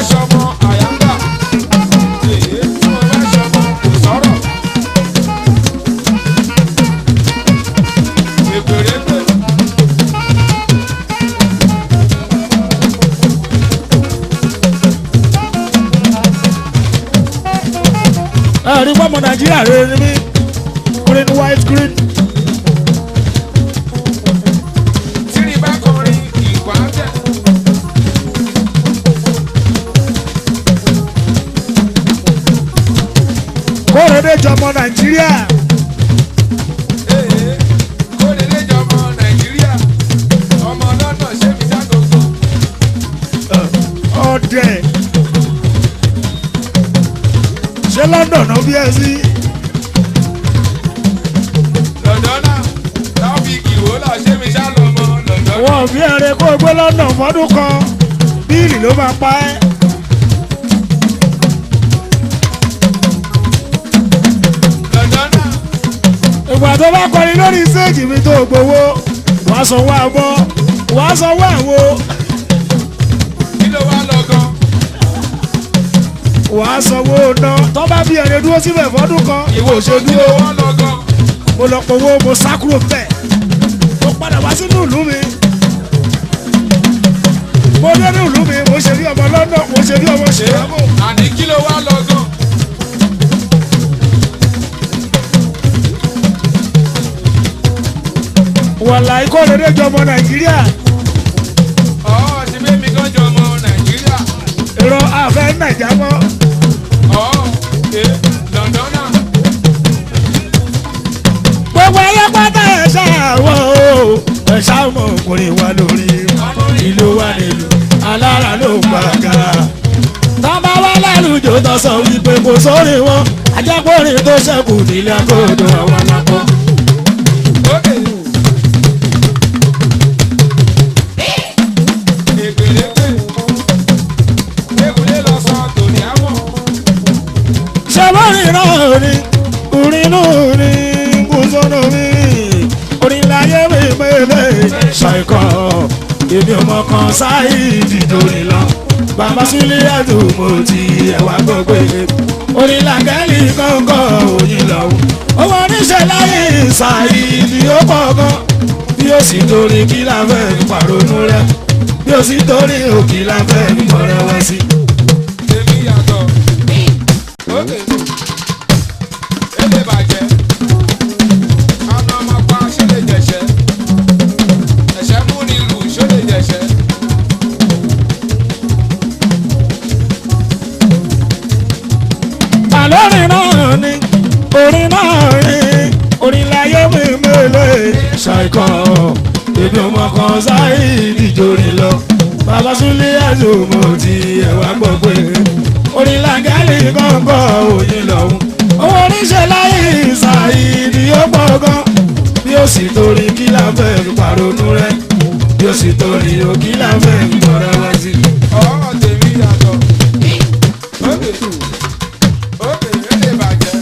Speaker 2: aláàrẹ ni mí green white green.
Speaker 3: tírí bá kọrin ìwà tẹ̀.
Speaker 2: Kóredé jọmọ Nàìjíríà.
Speaker 3: Kóredé jọmọ Nàìjíríà. Ọmọ lọ́nà ṣé mi dá gbogbo.
Speaker 2: Ọdẹ ṣé London náà bí ẹ sí.
Speaker 3: Lọ́dọ́nà tábìkì wò lọ ṣé mi ṣá lọ́mọ lọ́dọ́nà.
Speaker 2: Wọ́n bí ẹrẹ kó gbé London fọdún kan bíìlì ló máa pa ẹ́.
Speaker 3: Lọ́dọ́nà
Speaker 2: Ìgbà tó bá kọrin lórí stéèjì mi tó gbowó wàá sanwó àbọ̀ wàá sanwó àwo
Speaker 3: kí ló wá lọ gan?
Speaker 2: wàá sanwó ná tó bá bí ẹrẹ dúró síbẹ̀ fọdún kan ìwọ ò ṣe
Speaker 3: kí ló
Speaker 2: dúró.
Speaker 3: wá lọ gan?
Speaker 2: Mo lọ powó mo sá kúrò bẹ́ẹ̀ mo padà wá sínú ìlú mi. Mo dé ní ìlú mi mo ṣe bí ọmọ London mo ṣe bí ọmọ Chicago.
Speaker 3: Àní kí ló wá lọ gan?
Speaker 2: Wàláì Kóredé jọmọ Nàìjíríà.
Speaker 3: Ṣé bẹ́ẹ̀mi kan jọmọ Nàìjíríà?
Speaker 2: Èrò àfẹ́ Nàìjà mọ́.
Speaker 3: Lọ́dọ́nà
Speaker 2: Gbogbo ayé pátá ẹ̀ ṣàwọ̀ o. Ẹ̀ ṣàmọ̀ ọkùnrin wa lórí ìlú wa nílùú alára ló gbàgà. Tọ́ba wá lálùjọ tó sọ wípé kò sórí wọn. Ajẹ́pọ̀rin tó ṣẹ́kù nílé akóòdù àwọn alápọ̀.
Speaker 3: ókè. Ègbèlégbè Ègúnlé lọ sọ tòní àwọ̀.
Speaker 2: Ṣé bọ́rin náà ni orin náà ni kùsọ́nà mi? Orin láyé mi mẹ́lẹ̀ ṣàìkọ́. Èmi ọmọ kan sáìdì torí lọ. Bàbá Súlé ẹ̀dùn mo ti ẹ̀wà gbogbo èlé. Orin làgẹ́lì kọ̀ọ̀kan òyìn lọ́wọ́. Owó oníṣẹ́ láyé ṣàìdì ó pọ̀ gan. Bí ó sì torí kí la fẹ́ fi pàrọ̀nù rẹ̀. Bí ó sì torí òkì la fẹ́ fi mọ̀rẹ́ wá sí.
Speaker 3: Èmi yàtọ̀. Ókè. Èlé bàjẹ́. Àna ọmọ pa ṣé lè jẹ̀ṣẹ́. Ẹ̀ṣẹ́ mú ni lù ṣó lè jẹ̀ṣẹ́.
Speaker 2: Àlórin náà ni orin náà ni orin láyé mi mẹ́lẹ̀ ṣàìkọ́. Èmi ọmọ kan sáìdì torí lọ. Bàbá Súlé ẹ̀dùn mo ti ẹ̀wà gbọ́ pé orin làgẹ́lì kọ̀ọ̀kan òyìn lọ́hùn. Owó oníṣẹ́ láyé ṣàìdì ó pọ̀ gan. Bí ó sì torí kí la fẹ́ fi pàrọ̀nù rẹ̀. Bí ó sì torí òkí la fẹ́ fi mọ̀ra wá sí.
Speaker 3: Ọ̀rọ̀ tèmi yàtọ̀. Ókè. Ókè èlé bàjẹ́.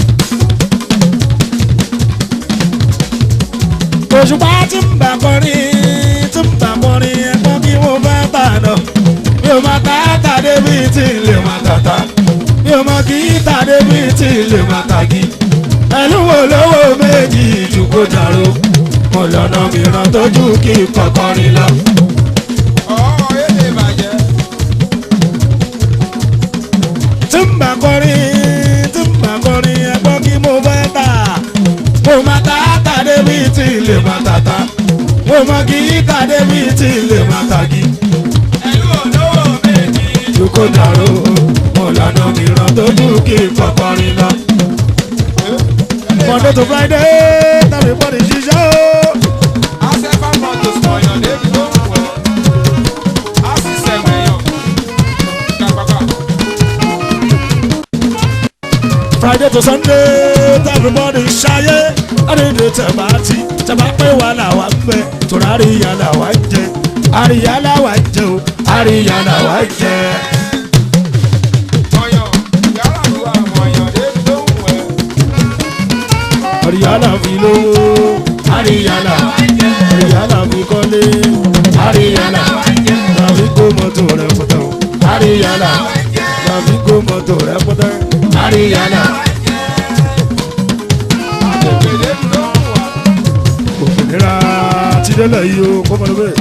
Speaker 2: Òṣùpá tí ń bà kọrin ẹ̀gbọ́n kí wọ́n fẹ́ tànà. Mi ò máa ta tàdé bí tí ń lè máa tàtà. Mi ò máa kí tàdé bí tí ń lè máa tàgí. Ẹ̀lú wo lówó méjì jù kó dàrú. Mo lọ́nà mìíràn tójú kí kọ̀kọ́rin lọ.
Speaker 3: Ọ̀rọ̀ èlé bàjẹ́.
Speaker 2: Tí ń bà kọrin ẹ̀gbọ́n kí mo fẹ́ tà. Mo máa ta tàdé bí tí ń lè máa tàtà. Mo máa kí tàdé bí tí ń lè máa tàgí.
Speaker 3: Ẹ̀lú olówó méjì.
Speaker 2: Jùkó dàrú, mo lànà mìíràn tójú kí kọ̀kọ́rin lọ. Monday to Friday, everybody ṣiṣẹ́ o.
Speaker 3: Asẹ́fà mọ́tò sọ̀yàn débi tó ń wẹ̀. Á sì sẹ̀mẹ̀yàn. Kàkàkà.
Speaker 2: Friday to Sunday, everybody ṣayé. Àdéhùn tẹ̀bá pé wà láwa ń bẹ. Tòrò àríyá làwa ń jẹ. Àríyá làwa ń jẹ o. Àríyá làwa ń jẹ.
Speaker 3: Mọ̀yàn yàrá lu àmọ̀yàn débi tó ń wẹ̀.
Speaker 2: Àríyá là fi lówó. Àríyá là fi kọ́lé. Àríyá là fi kó mọ́tò rẹ̀ pọ̀tọ́. Àríyá là fi kó mọ́tò rẹ̀ pọ̀tọ́. Àríyá là.
Speaker 3: Àgbègbè débi tó ń wà.
Speaker 2: Òmìnira ti délẹ̀ yìí o kọ́mọdé bẹ́ẹ̀.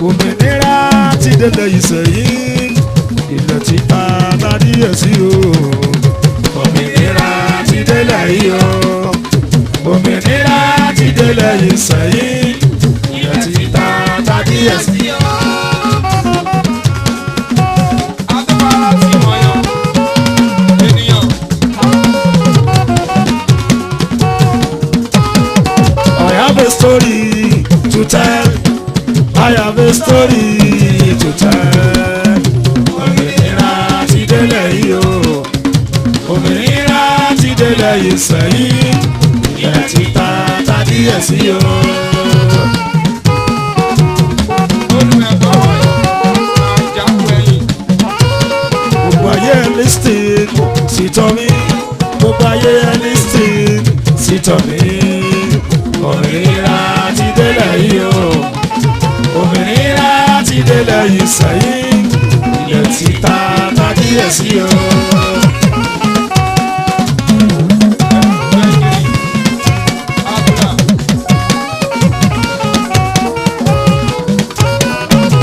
Speaker 2: Òmìnira ti délẹ̀ yìí sẹ́yìn. Ilẹ̀ tí a ta díẹ̀ sí o. Òmìnira ti délẹ̀ yìí o òmìnira ti délẹ̀ yìí sẹ́yìn ilẹ̀ ti ta díẹ̀ sí o.
Speaker 3: Adébára ti mọ̀yàn ènìyàn.
Speaker 2: I have a story to tell. I have a story to tell. Òmìnira ti délẹ̀ yìí o òmìnira ti délẹ̀ yìí sẹ́yìn ilẹ̀ ti ta díẹ̀ sí o.
Speaker 3: Olùmẹ̀tọ́ Naija wẹ̀yìn.
Speaker 2: Gbogbo ayé listing sí tọ́ mi gbogbo ayé listing sí tọ́ mi òmìnira ti délẹ̀ yìí o òmìnira ti délẹ̀ yìí sẹ́yìn ilẹ̀ ti ta díẹ̀ sí o.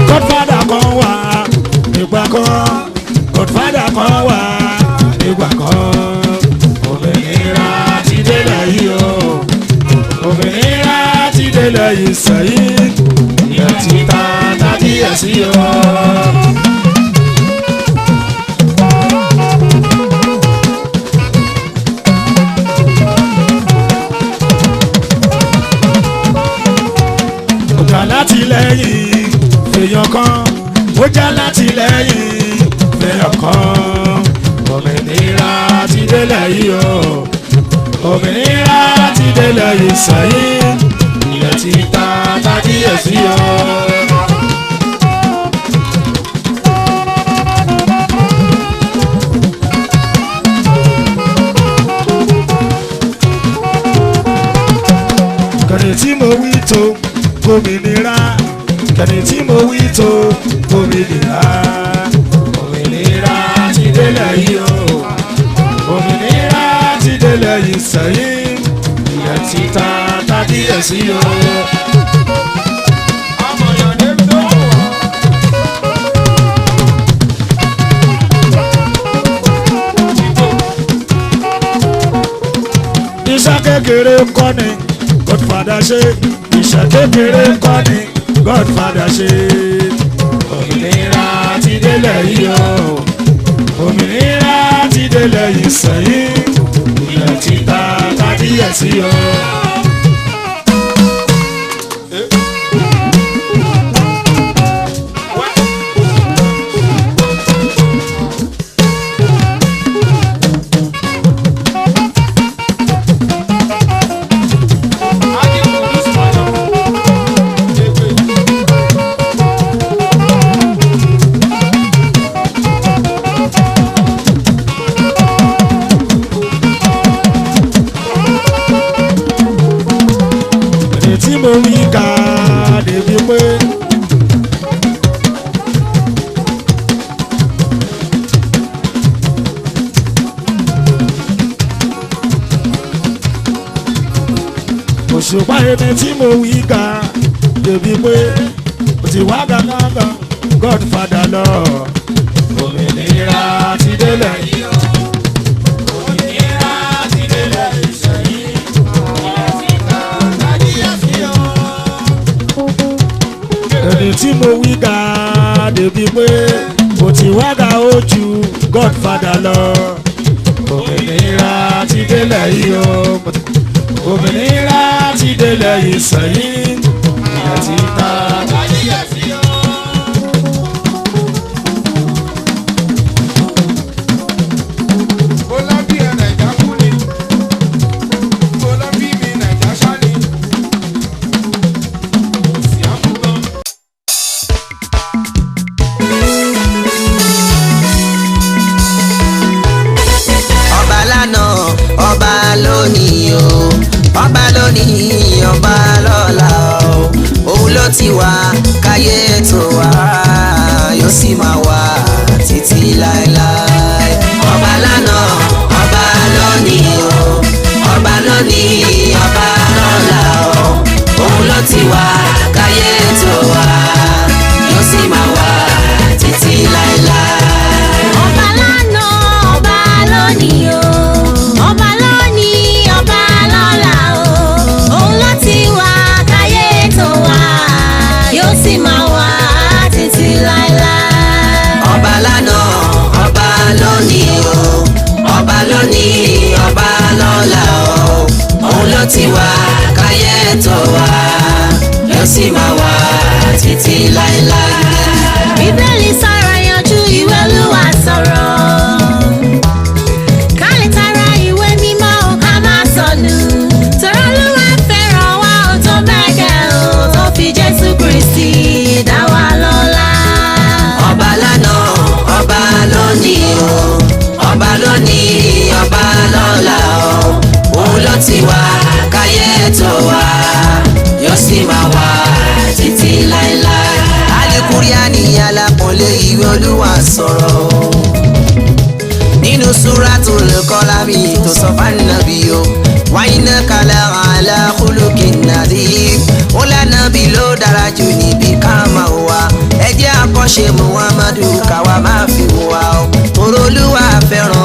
Speaker 2: Godfather kan wà nígbà kan Godfather kan wà nígbà kan òmìnira ti délẹ̀ yìí o òmìnira ti délẹ̀ yìí sẹ́yìn ilẹ̀ ti ta díẹ̀ sí o. Ọ̀gá látìlẹ́yìn fèèyàn kan ó já látìlẹ́yìn fèèyàn kan òmìnira ti délẹ̀ yìí o òmìnira ti délẹ̀ yìí sẹ́yìn ilẹ̀ ti ta díẹ̀ sí o. kẹ̀lé tí mo wí tó gómìnira kẹ̀lé tí mo wí tó gómìnira òmìnira ti délẹ̀ yìí o òmìnira ti délẹ̀ yìí sẹ́yìn ilẹ̀ ti ta díẹ̀ sí o.
Speaker 3: Amọ̀yàn Davido wà. Tito
Speaker 2: iṣẹ́ kékeré kọ́ ni Godfather ṣe iṣẹ́ kékeré kọ́ ni Godfather ṣe òmìnira ti délẹ̀ yìí o òmìnira ti délẹ̀ yìí sẹ́yìn ilẹ̀ ti ta díẹ̀ sí o. Èdè tí mo wí ká débi pé òṣùpá èdè tí mo wí ká débi pé ó ti wá gàgàgà Godfather lọ òmìnira ti délẹ̀ yìí o òmìnira ti délẹ̀ yìí sẹ́yìn ilẹ̀ ti ta díẹ̀ sí o. Èdè tí mo wí ká débi pé ó ti wá ga ojú Godfather lọ òmìnira ti délẹ̀ yìí o òmìnira ti délẹ̀ yìí sẹ́yìn ilẹ̀ ti ta díẹ̀ sí o.
Speaker 3: Bọ́lá bí ẹ Naija kú ni. Bọ́lá bí mi Naija ṣá ni. Òsì àmúgbọ́n.
Speaker 4: Ọba lánàá ọba lónìí o ọba lónìí ọba lọ́la o òun ló ti wà káyé tó wà yóò sì máa wà títí láéláé. Ọba lánàá ọba lónìí o ọba lónìí ọba lọ́la o òun ló ti wà káyé tó wà yóò sì máa wà títí láéláé.
Speaker 5: Ọba lánàá, ọba lónìí o, ọba lónìí.
Speaker 4: ètò wa yóò sì máa wà títí láéláé.
Speaker 5: Bíbélì sọ̀rọ̀ yanjú, ìwé Olúwa sọ̀rọ̀. Ká lè tara ìwé mímọ́ ká má sọnù. Torí Olúwa fẹ́ràn wa ó tó bẹ́ẹ̀ gẹ́ ó tó fi Jésù Kristi dá wa lọ́lá.
Speaker 4: Ọba lánàá ọba lónìí o, ọba lónìí ọba lọ́la o, òun ló ti wá káyé tó wá yóò sì máa wà títí láéláé. Alikuriani alápọ̀nlé ìwé Olúwa sọ̀rọ̀ nínú Suratul Qalami tó sọ fánàbí o, wa innaka la'ala khuluqin nadhim. Ó lánàbí ló dára jù níbi ká máa wà, ẹ jẹ́ àkọ́ṣe Muhammadu káwa máa fi wà o, Olúwa fẹ́ràn